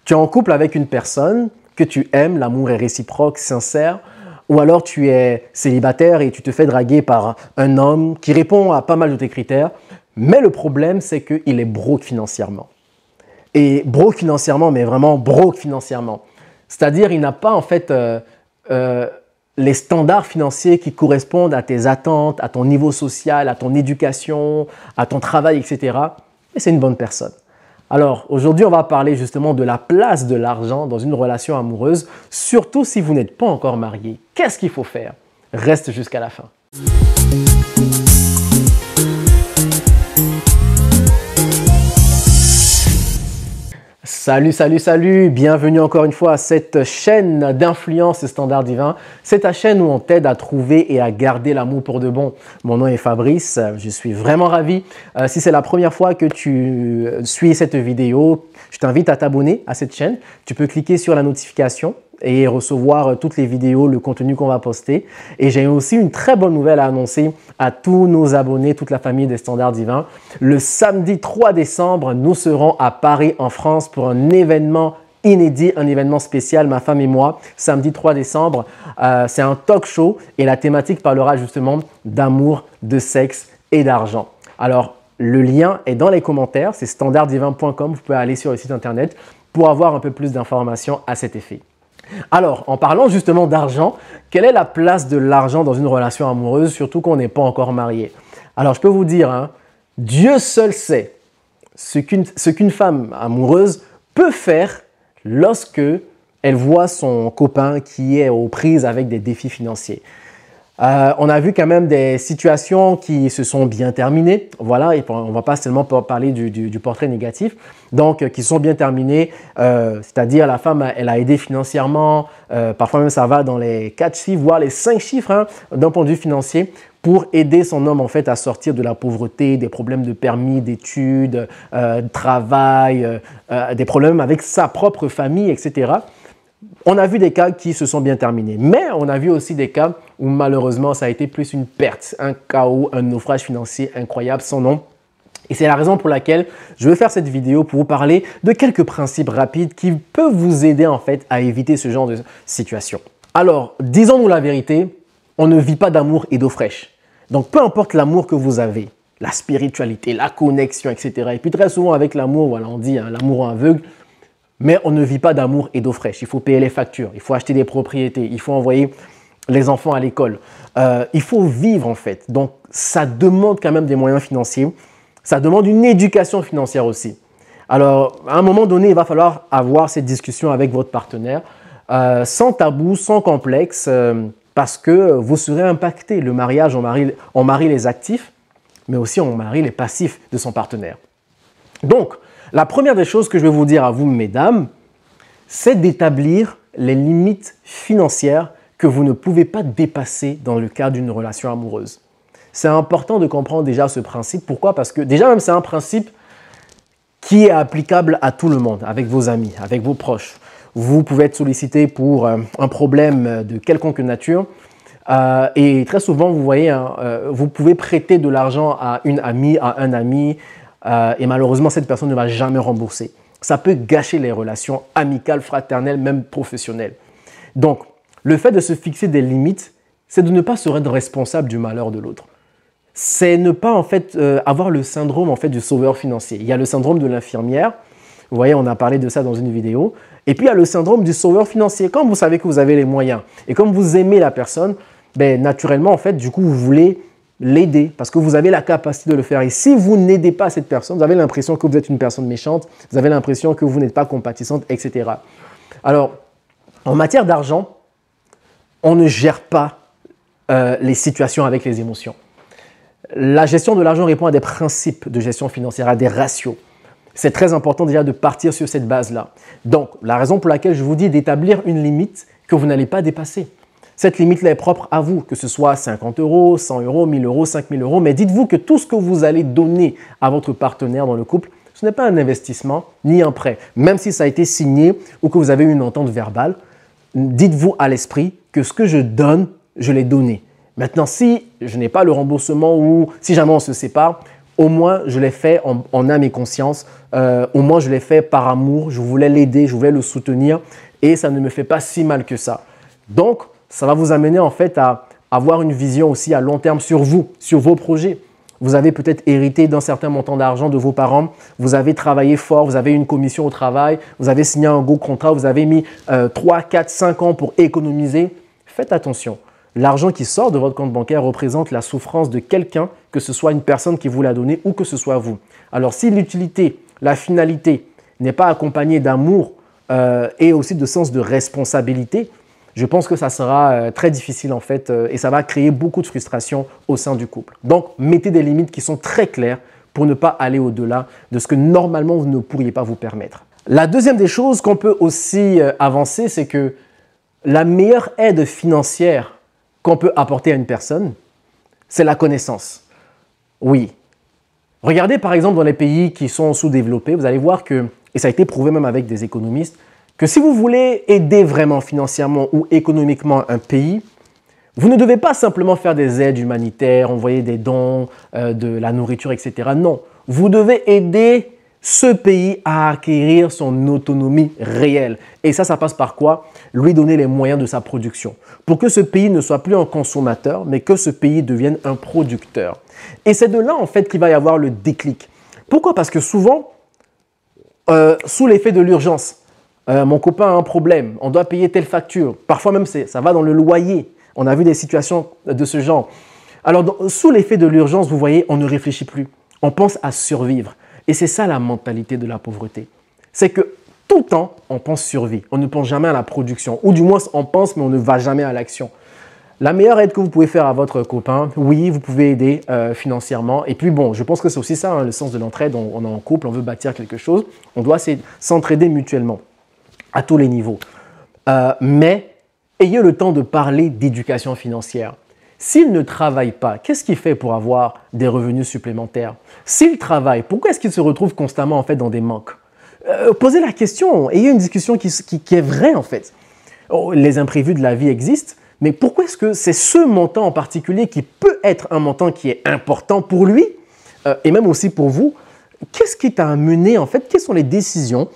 Tu es en couple avec une personne que tu aimes, l'amour est réciproque, sincère, ou alors tu es célibataire et tu te fais draguer par un homme qui répond à pas mal de tes critères, mais le problème, c'est qu'il est broke financièrement. Et broke financièrement, mais vraiment broke financièrement. C'est-à-dire, il n'a pas en fait les standards financiers qui correspondent à tes attentes, à ton niveau social, à ton éducation, à ton travail, etc. Et c'est une bonne personne. Alors, aujourd'hui, on va parler justement de la place de l'argent dans une relation amoureuse, surtout si vous n'êtes pas encore marié. Qu'est-ce qu'il faut faire? Reste jusqu'à la fin. Salut, salut, salut! Bienvenue encore une fois à cette chaîne d'influence Standard Divin. C'est ta chaîne où on t'aide à trouver et à garder l'amour pour de bon. Mon nom est Fabrice, je suis vraiment ravi. Si c'est la première fois que tu suis cette vidéo, je t'invite à t'abonner à cette chaîne. Tu peux cliquer sur la notification et recevoir toutes les vidéos, le contenu qu'on va poster. Et j'ai aussi une très bonne nouvelle à annoncer à tous nos abonnés, toute la famille des Standards Divins. Le samedi 3 décembre, nous serons à Paris, en France, pour un événement inédit, un événement spécial, ma femme et moi. Samedi 3 décembre, c'est un talk show et la thématique parlera justement d'amour, de sexe et d'argent. Alors, le lien est dans les commentaires, c'est standarddivin.com. Vous pouvez aller sur le site internet pour avoir un peu plus d'informations à cet effet. Alors, en parlant justement d'argent, quelle est la place de l'argent dans une relation amoureuse, surtout qu'on n'est pas encore marié? Alors, je peux vous dire, hein, Dieu seul sait ce qu'une femme amoureuse peut faire lorsque elle voit son copain qui est aux prises avec des défis financiers. On a vu quand même des situations qui se sont bien terminées, voilà, et on ne va pas seulement parler du portrait négatif, donc qui sont bien terminées, c'est-à-dire la femme, elle a aidé financièrement, parfois même ça va dans les 4 chiffres, voire les 5 chiffres hein, d'un point de vue financier, pour aider son homme en fait à sortir de la pauvreté, des problèmes de permis, d'études, de travail, des problèmes avec sa propre famille, etc. On a vu des cas qui se sont bien terminés, mais on a vu aussi des cas où malheureusement ça a été plus une perte, un chaos, un naufrage financier incroyable sans nom. Et c'est la raison pour laquelle je veux faire cette vidéo pour vous parler de quelques principes rapides qui peuvent vous aider en fait à éviter ce genre de situation. Alors, disons-nous la vérité, on ne vit pas d'amour et d'eau fraîche. Donc, peu importe l'amour que vous avez, la spiritualité, la connexion, etc. Et puis très souvent avec l'amour, voilà, on dit hein, l'amour aveugle. Mais on ne vit pas d'amour et d'eau fraîche. Il faut payer les factures, il faut acheter des propriétés, il faut envoyer les enfants à l'école. Il faut vivre en fait. Donc, ça demande quand même des moyens financiers. Ça demande une éducation financière aussi. Alors, à un moment donné, il va falloir avoir cette discussion avec votre partenaire sans tabou, sans complexe, parce que vous serez impacté. Le mariage, on marie les actifs, mais aussi on marie les passifs de son partenaire. Donc, la première des choses que je vais vous dire à vous, mesdames, c'est d'établir les limites financières que vous ne pouvez pas dépasser dans le cadre d'une relation amoureuse. C'est important de comprendre déjà ce principe. Pourquoi? Parce que déjà même c'est un principe qui est applicable à tout le monde, avec vos amis, avec vos proches. Vous pouvez être sollicité pour un problème de quelconque nature et très souvent, vous voyez, hein, vous pouvez prêter de l'argent à une amie, à un ami, et malheureusement, cette personne ne va jamais rembourser. Ça peut gâcher les relations amicales, fraternelles, même professionnelles. Donc, le fait de se fixer des limites, c'est de ne pas se rendre responsable du malheur de l'autre. C'est ne pas en fait avoir le syndrome en fait du sauveur financier. Il y a le syndrome de l'infirmière. Vous voyez, on a parlé de ça dans une vidéo. Et puis, il y a le syndrome du sauveur financier. Quand vous savez que vous avez les moyens et comme vous aimez la personne, ben, naturellement, en fait, du coup, vous voulez l'aider parce que vous avez la capacité de le faire. Et si vous n'aidez pas cette personne, vous avez l'impression que vous êtes une personne méchante, vous avez l'impression que vous n'êtes pas compatissante, etc. Alors, en matière d'argent, on ne gère pas les situations avec les émotions. La gestion de l'argent répond à des principes de gestion financière, à des ratios. C'est très important déjà de partir sur cette base-là. Donc, la raison pour laquelle je vous dis d'établir une limite que vous n'allez pas dépasser. Cette limite-là est propre à vous, que ce soit 50 €, 100 €, 1000 €, 5000 €. Mais dites-vous que tout ce que vous allez donner à votre partenaire dans le couple, ce n'est pas un investissement ni un prêt. Même si ça a été signé ou que vous avez une entente verbale, dites-vous à l'esprit que ce que je donne, je l'ai donné. Maintenant, si je n'ai pas le remboursement ou si jamais on se sépare, au moins je l'ai fait en âme et conscience, au moins je l'ai fait par amour, je voulais l'aider, je voulais le soutenir et ça ne me fait pas si mal que ça. Donc, ça va vous amener en fait à avoir une vision aussi à long terme sur vous, sur vos projets. Vous avez peut-être hérité d'un certain montant d'argent de vos parents, vous avez travaillé fort, vous avez une commission au travail, vous avez signé un gros contrat, vous avez mis 3, 4, 5 ans pour économiser. Faites attention. L'argent qui sort de votre compte bancaire représente la souffrance de quelqu'un, que ce soit une personne qui vous l'a donné ou que ce soit vous. Alors si l'utilité, la finalité n'est pas accompagnée d'amour et aussi de sens de responsabilité, je pense que ça sera très difficile en fait et ça va créer beaucoup de frustration au sein du couple. Donc, mettez des limites qui sont très claires pour ne pas aller au-delà de ce que normalement vous ne pourriez pas vous permettre. La deuxième des choses qu'on peut aussi avancer, c'est que la meilleure aide financière qu'on peut apporter à une personne, c'est la connaissance. Oui. Regardez par exemple dans les pays qui sont sous-développés, vous allez voir que, et ça a été prouvé même avec des économistes, que si vous voulez aider vraiment financièrement ou économiquement un pays, vous ne devez pas simplement faire des aides humanitaires, envoyer des dons, de la nourriture, etc. Non, vous devez aider ce pays à acquérir son autonomie réelle. Et ça passe par quoi? Lui donner les moyens de sa production. Pour que ce pays ne soit plus un consommateur, mais que ce pays devienne un producteur. Et c'est de là, en fait, qu'il va y avoir le déclic. Pourquoi? Parce que souvent, sous l'effet de l'urgence, mon copain a un problème, on doit payer telle facture. Parfois même, ça va dans le loyer. On a vu des situations de ce genre. Alors, sous l'effet de l'urgence, vous voyez, on ne réfléchit plus. On pense à survivre. Et c'est ça la mentalité de la pauvreté. C'est que tout le temps, on pense survie. On ne pense jamais à la production. Ou du moins, on pense, mais on ne va jamais à l'action. La meilleure aide que vous pouvez faire à votre copain, oui, vous pouvez aider financièrement. Et puis bon, je pense que c'est aussi ça, hein, le sens de l'entraide. On est en couple, on veut bâtir quelque chose. On doit s'entraider mutuellement à tous les niveaux. Mais ayez le temps de parler d'éducation financière. S'il ne travaille pas, qu'est-ce qu'il fait pour avoir des revenus supplémentaires? S'il travaille, pourquoi est-ce qu'il se retrouve constamment en fait dans des manques? Posez la question, ayez une discussion qui est vraie en fait. Oh, les imprévus de la vie existent, mais pourquoi est-ce que c'est ce montant en particulier qui peut être un montant qui est important pour lui et même aussi pour vous? Qu'est-ce qui t'a amené en fait? Quelles sont les décisions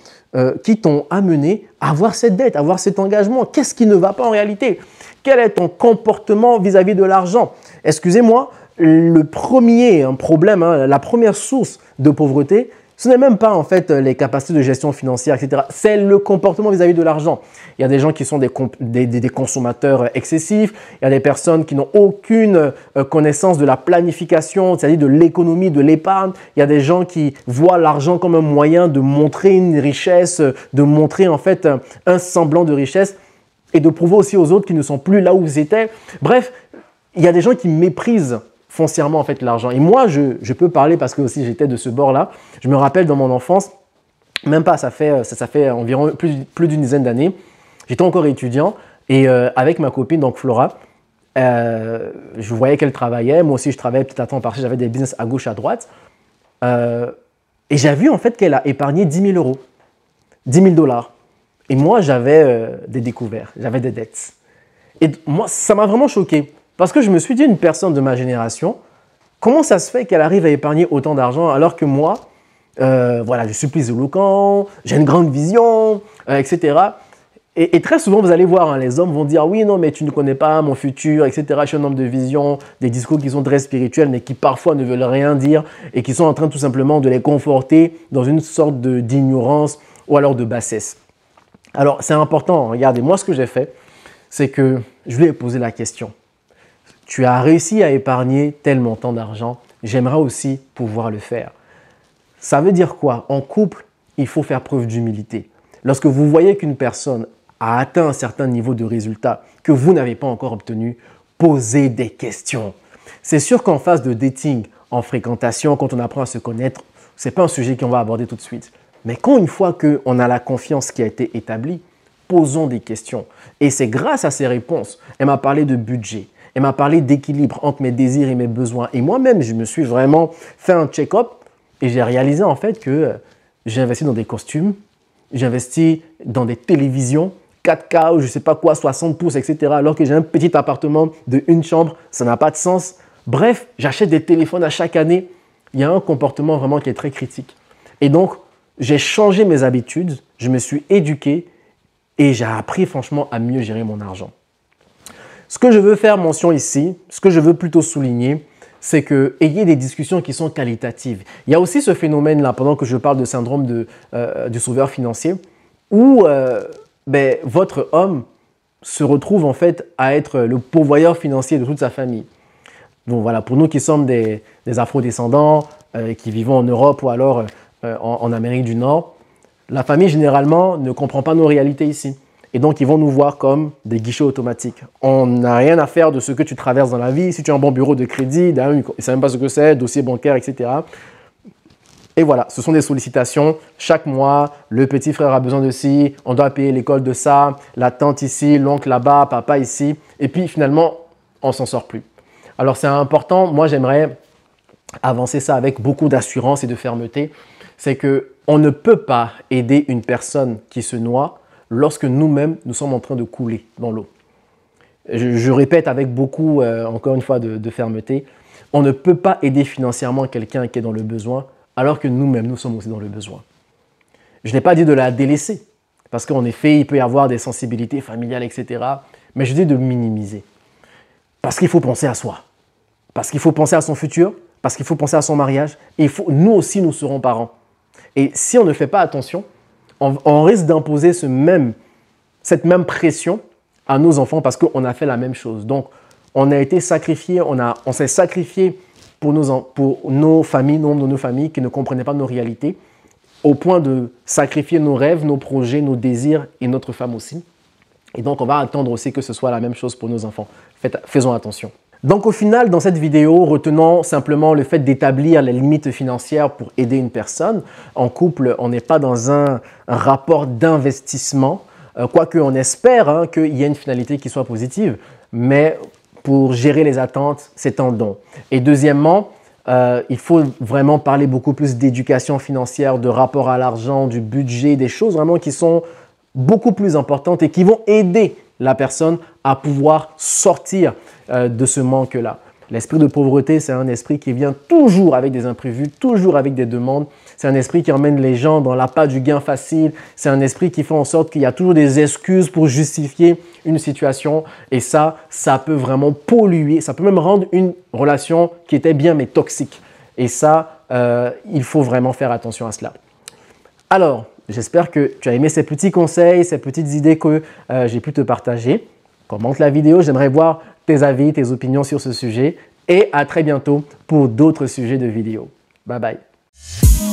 qui t'ont amené à avoir cette dette, à avoir cet engagement? Qu'est-ce qui ne va pas en réalité? Quel est ton comportement vis-à-vis de l'argent? Excusez-moi, le premier problème, hein, la première source de pauvreté, ce n'est même pas en fait les capacités de gestion financière, etc. C'est le comportement vis-à-vis de l'argent. Il y a des gens qui sont des consommateurs excessifs. Il y a des personnes qui n'ont aucune connaissance de la planification, c'est-à-dire de l'économie, de l'épargne. Il y a des gens qui voient l'argent comme un moyen de montrer une richesse, de montrer en fait un semblant de richesse et de prouver aussi aux autres qu'ils ne sont plus là où ils étaient. Bref, il y a des gens qui méprisent foncièrement en fait l'argent. Et moi, je peux parler parce que aussi j'étais de ce bord-là. Je me rappelle dans mon enfance, même pas, ça fait environ plus d'une dizaine d'années, j'étais encore étudiant et avec ma copine, donc Flora, je voyais qu'elle travaillait. Moi aussi, je travaillais petit à temps parce que j'avais des business à gauche, à droite. Et j'ai vu en fait qu'elle a épargné 10 000 €, 10 000 $. Et moi, j'avais des découvertes, j'avais des dettes. Et moi, ça m'a vraiment choqué. Parce que je me suis dit, une personne de ma génération, comment ça se fait qu'elle arrive à épargner autant d'argent alors que moi, voilà, je suis plus éloquent, j'ai une grande vision, etc. Et très souvent, vous allez voir, hein, les hommes vont dire, oui, non, mais tu ne connais pas mon futur, etc. Je suis un homme de vision, des discours qui sont très spirituels, mais qui parfois ne veulent rien dire et qui sont en train tout simplement de les conforter dans une sorte d'ignorance ou alors de bassesse. Alors, c'est important. Regardez, moi, ce que j'ai fait, c'est que je lui ai posé la question. Tu as réussi à épargner tel montant d'argent, j'aimerais aussi pouvoir le faire. Ça veut dire quoi? En couple, il faut faire preuve d'humilité. Lorsque vous voyez qu'une personne a atteint un certain niveau de résultat que vous n'avez pas encore obtenu, posez des questions. C'est sûr qu'en phase de dating, en fréquentation, quand on apprend à se connaître, ce n'est pas un sujet qu'on va aborder tout de suite. Mais quand une fois qu'on a la confiance qui a été établie, posons des questions. Et c'est grâce à ces réponses, elle m'a parlé de budget, elle m'a parlé d'équilibre entre mes désirs et mes besoins. Et moi-même, je me suis vraiment fait un check-up et j'ai réalisé en fait que j'ai investi dans des costumes, j'ai investi dans des télévisions, 4K ou je ne sais pas quoi, 60 pouces, etc. Alors que j'ai un petit appartement de une chambre, ça n'a pas de sens. Bref, j'achète des téléphones à chaque année. il y a un comportement vraiment qui est très critique. Et donc, j'ai changé mes habitudes, je me suis éduqué et j'ai appris franchement à mieux gérer mon argent. Ce que je veux faire mention ici, ce que je veux plutôt souligner, c'est que ayez des discussions qui sont qualitatives. Il y a aussi ce phénomène-là, pendant que je parle de syndrome du sauveur financier, où votre homme se retrouve en fait à être le pourvoyeur financier de toute sa famille. Donc voilà, pour nous qui sommes des afro-descendants, qui vivons en Europe ou alors en Amérique du Nord, la famille généralement ne comprend pas nos réalités ici. Et donc, ils vont nous voir comme des guichets automatiques. On n'a rien à faire de ce que tu traverses dans la vie. Si tu as un bon bureau de crédit, ils ne savent même pas ce que c'est, dossier bancaire, etc. Et voilà, ce sont des sollicitations. Chaque mois, le petit frère a besoin de ci, on doit payer l'école de ça, la tante ici, l'oncle là-bas, papa ici. Et puis finalement, on ne s'en sort plus. Alors, c'est important. Moi, j'aimerais avancer ça avec beaucoup d'assurance et de fermeté. C'est qu'on ne peut pas aider une personne qui se noie lorsque nous-mêmes, nous sommes en train de couler dans l'eau. Je répète avec beaucoup, encore une fois, de fermeté, on ne peut pas aider financièrement quelqu'un qui est dans le besoin alors que nous-mêmes, nous sommes aussi dans le besoin. Je n'ai pas dit de la délaisser, parce qu'en effet, il peut y avoir des sensibilités familiales, etc. Mais je dis de minimiser. Parce qu'il faut penser à soi, parce qu'il faut penser à son futur, parce qu'il faut penser à son mariage, et nous aussi, nous serons parents. Et si on ne fait pas attention, on risque d'imposer cette même pression à nos enfants parce qu'on a fait la même chose. Donc, on a été sacrifié, on s'est sacrifié pour nos familles, nombre de nos familles qui ne comprenaient pas nos réalités, au point de sacrifier nos rêves, nos projets, nos désirs et notre femme aussi. Et donc, on va attendre aussi que ce soit la même chose pour nos enfants. Faisons attention. Donc au final, dans cette vidéo, retenons simplement le fait d'établir les limites financières pour aider une personne. En couple, on n'est pas dans un rapport d'investissement, quoique on espère qu'il y ait une finalité qui soit positive, mais pour gérer les attentes, c'est un don. Et deuxièmement, il faut vraiment parler beaucoup plus d'éducation financière, de rapport à l'argent, du budget, des choses vraiment qui sont beaucoup plus importantes et qui vont aider la personne à pouvoir sortir de ce manque-là. L'esprit de pauvreté, c'est un esprit qui vient toujours avec des imprévus, toujours avec des demandes. C'est un esprit qui emmène les gens dans l'appât du gain facile. C'est un esprit qui fait en sorte qu'il y a toujours des excuses pour justifier une situation. Et ça peut vraiment polluer. Ça peut même rendre une relation qui était bien mais toxique. Et ça, il faut vraiment faire attention à cela. Alors, j'espère que tu as aimé ces petits conseils, ces petites idées que j'ai pu te partager. Commente la vidéo, j'aimerais voir tes avis, tes opinions sur ce sujet. Et à très bientôt pour d'autres sujets de vidéos. Bye bye.